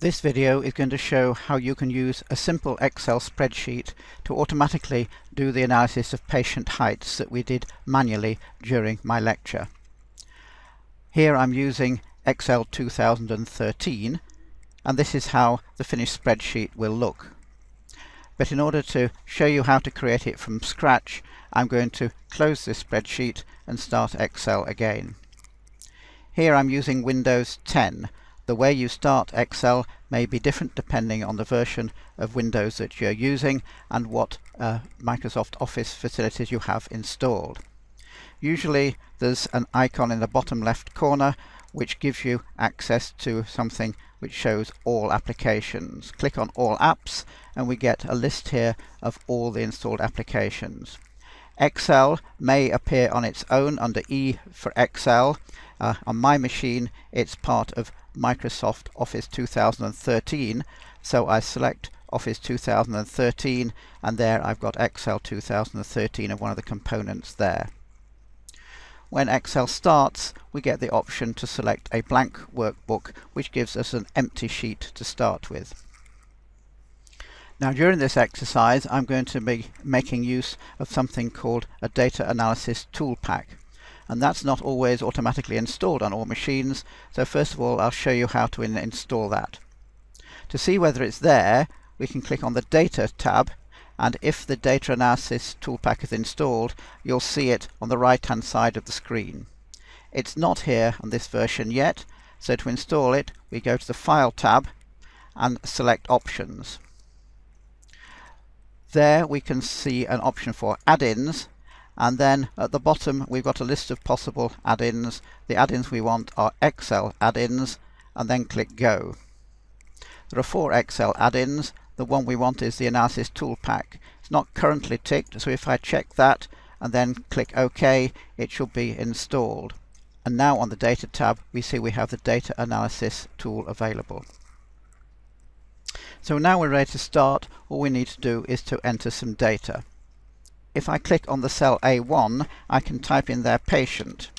This video is going to show how you can use a simple Excel spreadsheet to automatically do the analysis of patient heights that we did manually during my lecture. Here I'm using Excel 2013, and this is how the finished spreadsheet will look. But in order to show you how to create it from scratch, I'm going to close this spreadsheet and start Excel again. Here I'm using Windows 10. The way you start Excel may be different depending on the version of Windows that you're using and what Microsoft Office facilities you have installed. Usually there's an icon in the bottom left corner which gives you access to something which shows all applications. Click on All Apps and we get a list here of all the installed applications. Excel may appear on its own under E for Excel. On my machine it's part of Microsoft Office 2013, so I select Office 2013 and there I've got Excel 2013 and one of the components there. When Excel starts, we get the option to select a blank workbook, which gives us an empty sheet to start with. Now during this exercise I'm going to be making use of something called a data analysis Toolpak, and that's not always automatically installed on all machines, so first of all I'll show you how to install that. To see whether it's there, we can click on the Data tab, and if the Data Analysis Toolpak is installed, you'll see it on the right hand side of the screen. It's not here on this version yet, so to install it we go to the File tab and select Options. There we can see an option for add-ins, and then at the bottom we've got a list of possible add-ins. The add-ins we want are Excel add-ins, and then click Go. There are 4 Excel add-ins. The one we want is the Analysis Toolpak. It's not currently ticked, so if I check that and then click OK, it should be installed. And now on the Data tab we see we have the Data Analysis tool available. So now we're ready to start. All we need to do is to enter some data. If I click on the cell A1, I can type in their patient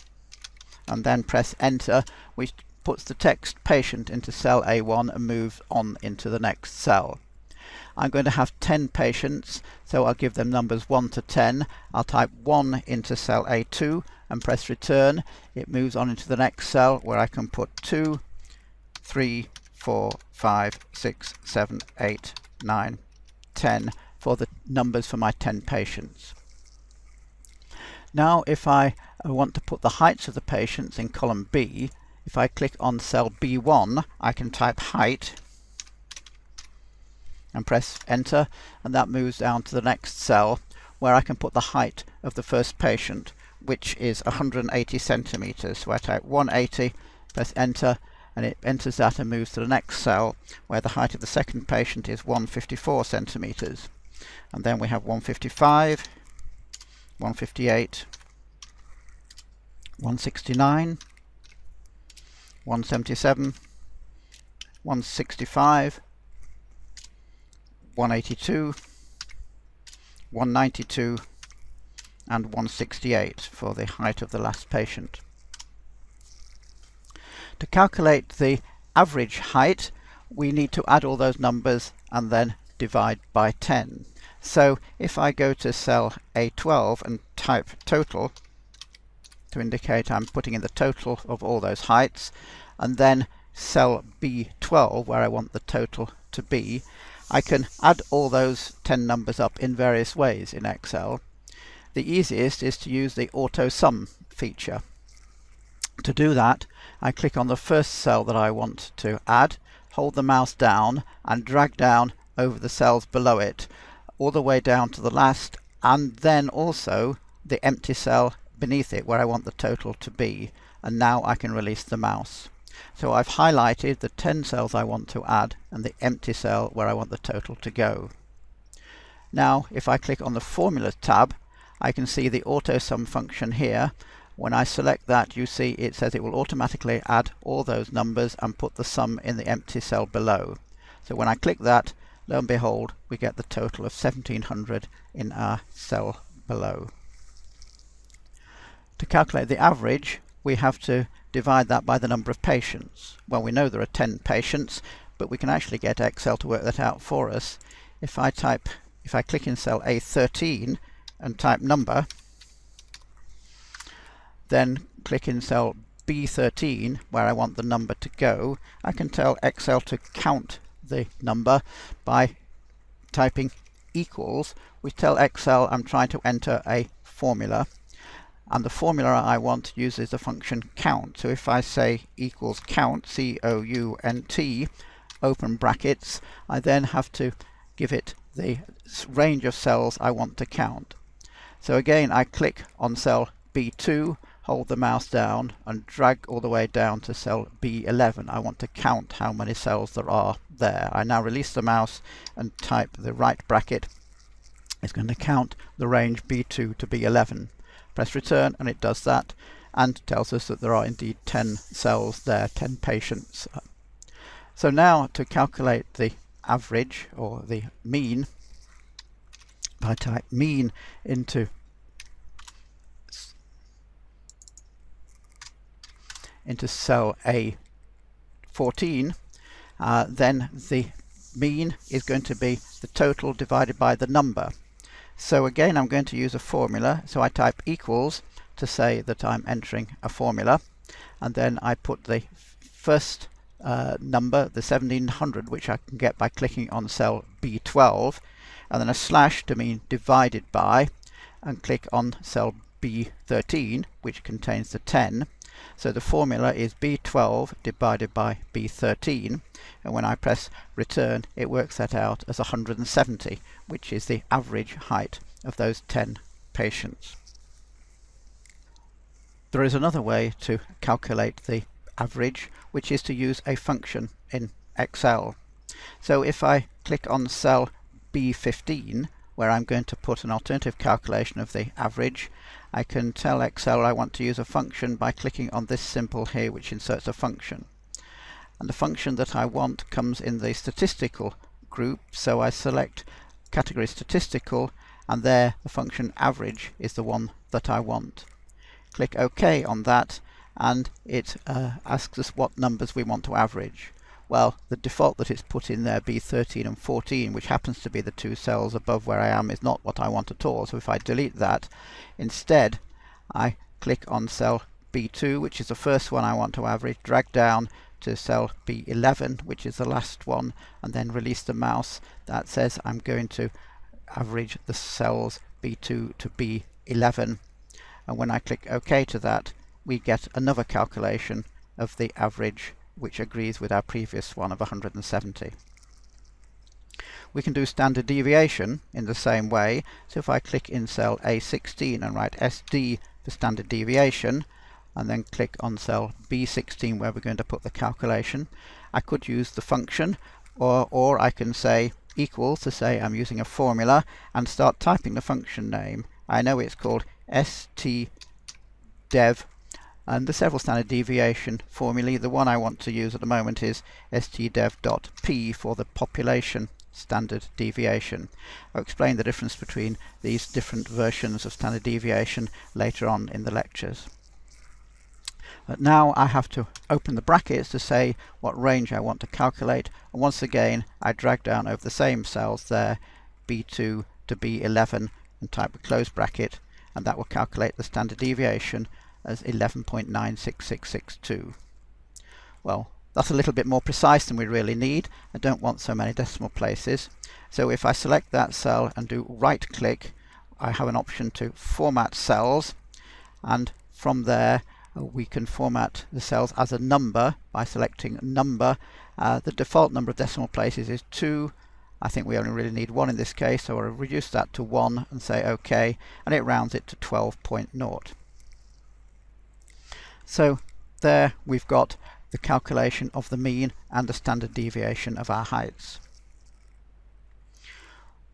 and then press enter, which puts the text patient into cell A1 and moves on into the next cell. I'm going to have 10 patients, so I'll give them numbers 1 to 10. I'll type 1 into cell A2 and press return. It moves on into the next cell where I can put 2, 3, 4, 5, 6, 7, 8, 9, 10 for the numbers for my 10 patients. Now if I want to put the heights of the patients in column B, if I click on cell B1 I can type height and press enter, and that moves down to the next cell where I can put the height of the first patient, which is 180 centimeters. So I type 180, press enter, and it enters that and moves to the next cell where the height of the second patient is 154 centimeters. And then we have 155, 158, 169, 177, 165, 182, 192 and 168 for the height of the last patient. To calculate the average height we need to add all those numbers and then divide by 10. So if I go to cell A12 and type total to indicate I'm putting in the total of all those heights, and then cell B12 where I want the total to be, I can add all those 10 numbers up in various ways in Excel. The easiest is to use the auto sum feature. To do that, I click on the first cell that I want to add, hold the mouse down and drag down over the cells below it all the way down to the last, and then also the empty cell beneath it where I want the total to be, and now I can release the mouse. So I've highlighted the 10 cells I want to add and the empty cell where I want the total to go. Now if I click on the Formula tab I can see the auto sum function here. When I select that, you see it says it will automatically add all those numbers and put the sum in the empty cell below. So when I click that, lo and behold, we get the total of 1700 in our cell below. To calculate the average, we have to divide that by the number of patients. Well, we know there are 10 patients, but we can actually get Excel to work that out for us. If I click in cell A13 and type number, then click in cell B13 where I want the number to go, I can tell Excel to count the number by typing equals. We tell Excel I'm trying to enter a formula, and the formula I want uses the function count. So if I say equals count, C-O-U-N-T, open brackets, I then have to give it the range of cells I want to count. So again, I click on cell B2, hold the mouse down and drag all the way down to cell B11. I want to count how many cells there are there. I now release the mouse and type the right bracket. It's going to count the range B2 to B11. Press return and it does that and tells us that there are indeed 10 cells there, 10 patients. So now to calculate the average or the mean, if I type mean into cell A14, then the mean is going to be the total divided by the number. So again, I'm going to use a formula. So I type equals to say that I'm entering a formula, and then I put the first number, the 1700, which I can get by clicking on cell B12, and then a slash to mean divided by, and click on cell B13, which contains the 10. So the formula is B12 divided by B13, and when I press return it works that out as 170, which is the average height of those 10 patients. There is another way to calculate the average, which is to use a function in Excel. So if I click on cell B15, where I'm going to put an alternative calculation of the average, I can tell Excel I want to use a function by clicking on this symbol here, which inserts a function. And the function that I want comes in the statistical group, so I select category statistical, and there the function average is the one that I want. Click OK on that, and it asks us what numbers we want to average. Well, the default that it's put in there, B13 and 14, which happens to be the two cells above where I am, is not what I want at all. So if I delete that, instead I click on cell B2, which is the first one I want to average, drag down to cell B11, which is the last one, and then release the mouse. That says I'm going to average the cells B2 to B11. And when I click OK to that, we get another calculation of the average, which agrees with our previous one of 170. We can do standard deviation in the same way. So if I click in cell A16 and write SD for standard deviation, and then click on cell B16 where we're going to put the calculation, I could use the function, or I can say equals to say I'm using a formula and start typing the function name. I know it's called stdev, and the several standard deviation formulae. The one I want to use at the moment is stdev.p for the population standard deviation. I'll explain the difference between these different versions of standard deviation later on in the lectures. But now I have to open the brackets to say what range I want to calculate, and once again I drag down over the same cells there, B2 to B11, and type a close bracket, and that will calculate the standard deviation as 11.96662. Well, that's a little bit more precise than we really need. I don't want so many decimal places. So if I select that cell and do right click, I have an option to format cells, and from there we can format the cells as a number by selecting number. The default number of decimal places is 2. I think we only really need 1 in this case, so I'll reduce that to 1 and say OK, and it rounds it to 12.0. So there we've got the calculation of the mean and the standard deviation of our heights.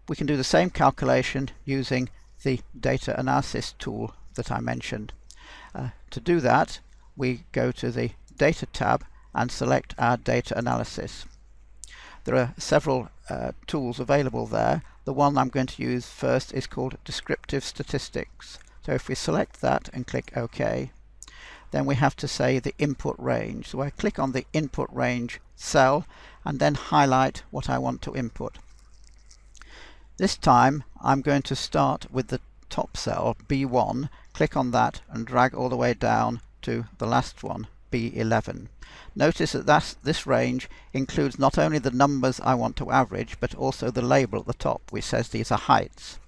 We can do the same calculation using the data analysis tool that I mentioned. To do that, we go to the Data tab and select our data analysis. There are several tools available there. The one I'm going to use first is called Descriptive Statistics. So if we select that and click OK, then we have to say the input range. So I click on the input range cell and then highlight what I want to input. This time I'm going to start with the top cell, B1, click on that and drag all the way down to the last one, B11. Notice that this range includes not only the numbers I want to average, but also the label at the top which says these are heights.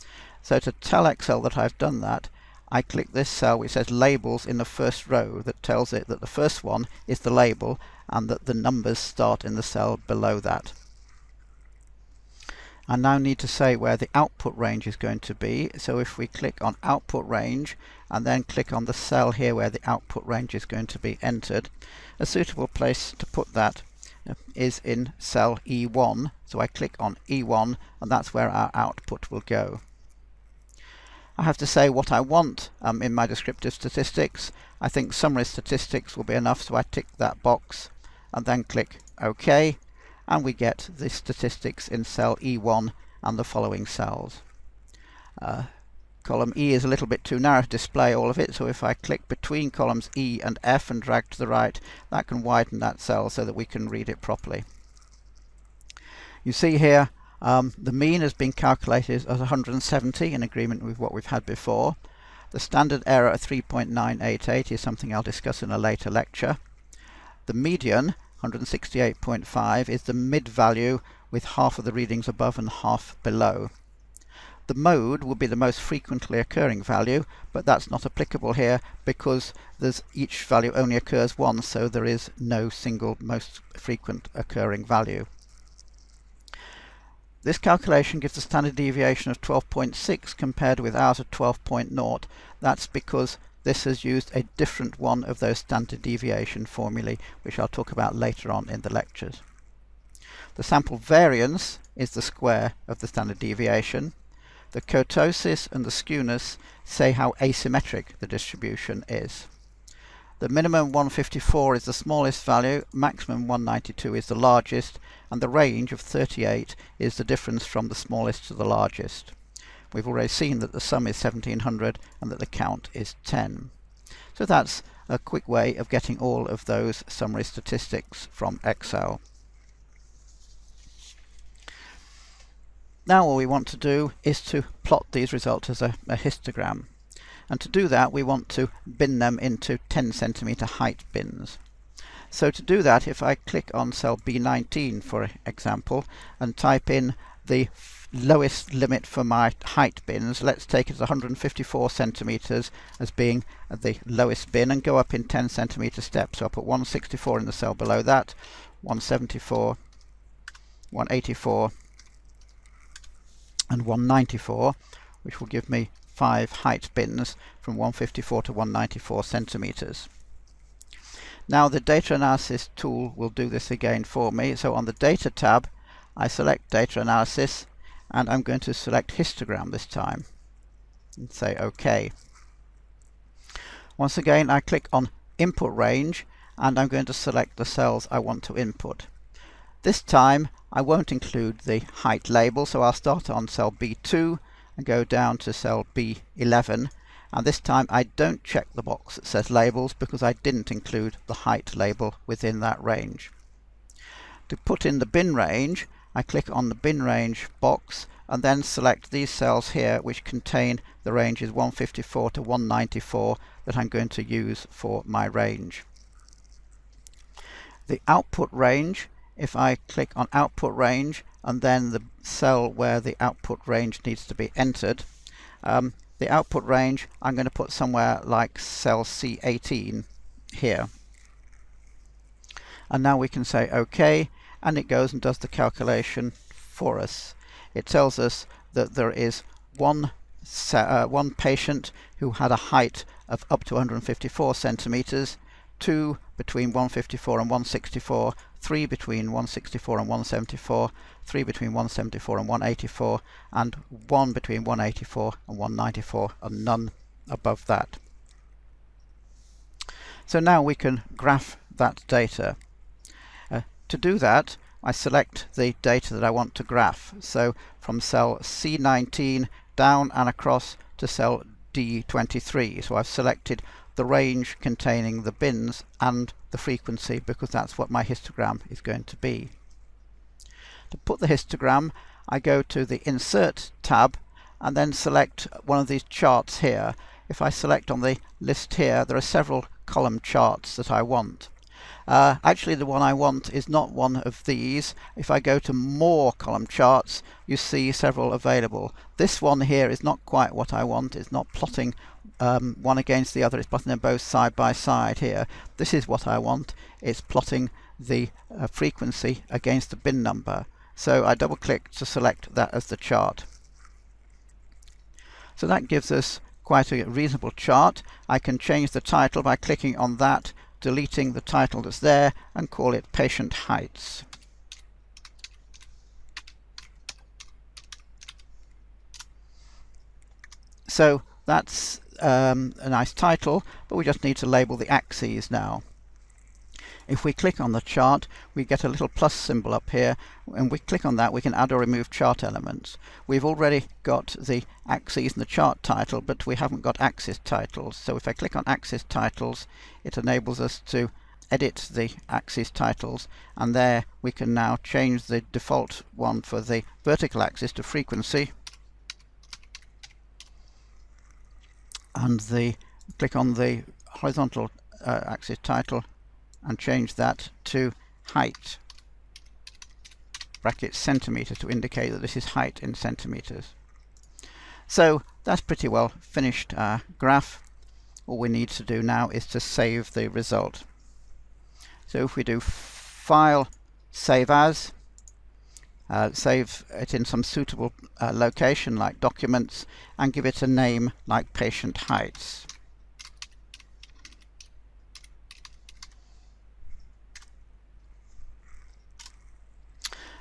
So to tell Excel that I've done that, I click this cell which says labels in the first row, that tells it that the first one is the label and that the numbers start in the cell below that. I now need to say where the output range is going to be. So if we click on output range and then click on the cell here where the output range is going to be entered, a suitable place to put that is in cell E1. So I click on E1 and that's where our output will go. I have to say what I want in my descriptive statistics. I think summary statistics will be enough, so I tick that box and then click OK, and we get the statistics in cell E1 and the following cells. Column E is a little bit too narrow to display all of it, so if I click between columns E and F and drag to the right, that can widen that cell so that we can read it properly. You see here the mean has been calculated as 170 in agreement with what we've had before. The standard error of 3.988 is something I'll discuss in a later lecture. The median, 168.5, is the mid value with half of the readings above and half below. The mode will be the most frequently occurring value, but that's not applicable here because each value only occurs once, so there is no single most frequent occurring value. This calculation gives a standard deviation of 12.6 compared with ours of 12.0. That's because this has used a different one of those standard deviation formulae, which I'll talk about later on in the lectures. The sample variance is the square of the standard deviation. The kurtosis and the skewness say how asymmetric the distribution is. The minimum 154 is the smallest value, maximum 192 is the largest, and the range of 38 is the difference from the smallest to the largest. We've already seen that the sum is 1700 and that the count is 10. So that's a quick way of getting all of those summary statistics from Excel. Now all we want to do is to plot these results as a histogram. And to do that we want to bin them into 10 centimeter height bins. So to do that, if I click on cell B19 for example and type in the lowest limit for my height bins, let's take it as 154 centimeters as being the lowest bin, and go up in 10 centimeter steps. So I'll put 164 in the cell below that, 174, 184 and 194, which will give me 5 height bins from 154 to 194 centimeters. Now the data analysis tool will do this again for me. So on the data tab I select data analysis and I'm going to select histogram this time and say OK. Once again I click on input range and I'm going to select the cells I want to input. This time I won't include the height label, so I'll start on cell B2 and go down to cell B11, and this time I don't check the box that says labels because I didn't include the height label within that range. To put in the bin range, I click on the bin range box and then select these cells here which contain the ranges 154 to 194 that I'm going to use for my range. The output range, if I click on output range and then the cell where the output range needs to be entered, the output range I'm going to put somewhere like cell C18 here. And now we can say OK, and it goes and does the calculation for us. It tells us that there is one patient who had a height of up to 154 centimeters, 2 between 154 and 164, 3 between 164 and 174, 3 between 174 and 184, and 1 between 184 and 194, and none above that. So now we can graph that data. To do that, I select the data that I want to graph. So from cell C19 down and across to cell D23. So I've selected the range containing the bins and the frequency, because that's what my histogram is going to be. To put the histogram, I go to the Insert tab and then select one of these charts here. If I select on the list here, there are several column charts that I want. Actually, the one I want is not one of these. If I go to More column charts, you see several available. This one here is not quite what I want. It's not plotting one against the other. It's plotting them both side by side here. This is what I want. It's plotting the frequency against the bin number. So I double click to select that as the chart. So that gives us quite a reasonable chart. I can change the title by clicking on that, deleting the title that's there, and call it Patient Heights. So that's a nice title, but we just need to label the axes now. If we click on the chart, we get a little plus symbol up here, and we click on that, we can add or remove chart elements. We've already got the axes and the chart title, but we haven't got axis titles. So if I click on axis titles, it enables us to edit the axis titles, and there we can now change the default one for the vertical axis to frequency, and click on the horizontal axis title and change that to height, bracket centimetre, to indicate that this is height in centimetres. So that's pretty well finished our graph. All we need to do now is to save the result. So if we do File, Save As, save it in some suitable location like Documents, and give it a name like Patient Heights.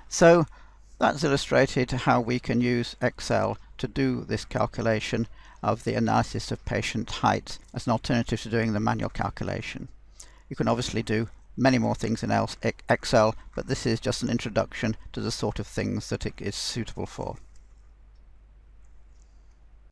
So that's illustrated how we can use Excel to do this calculation of the analysis of patient height as an alternative to doing the manual calculation. You can obviously do many more things in Excel, but this is just an introduction to the sort of things that it is suitable for.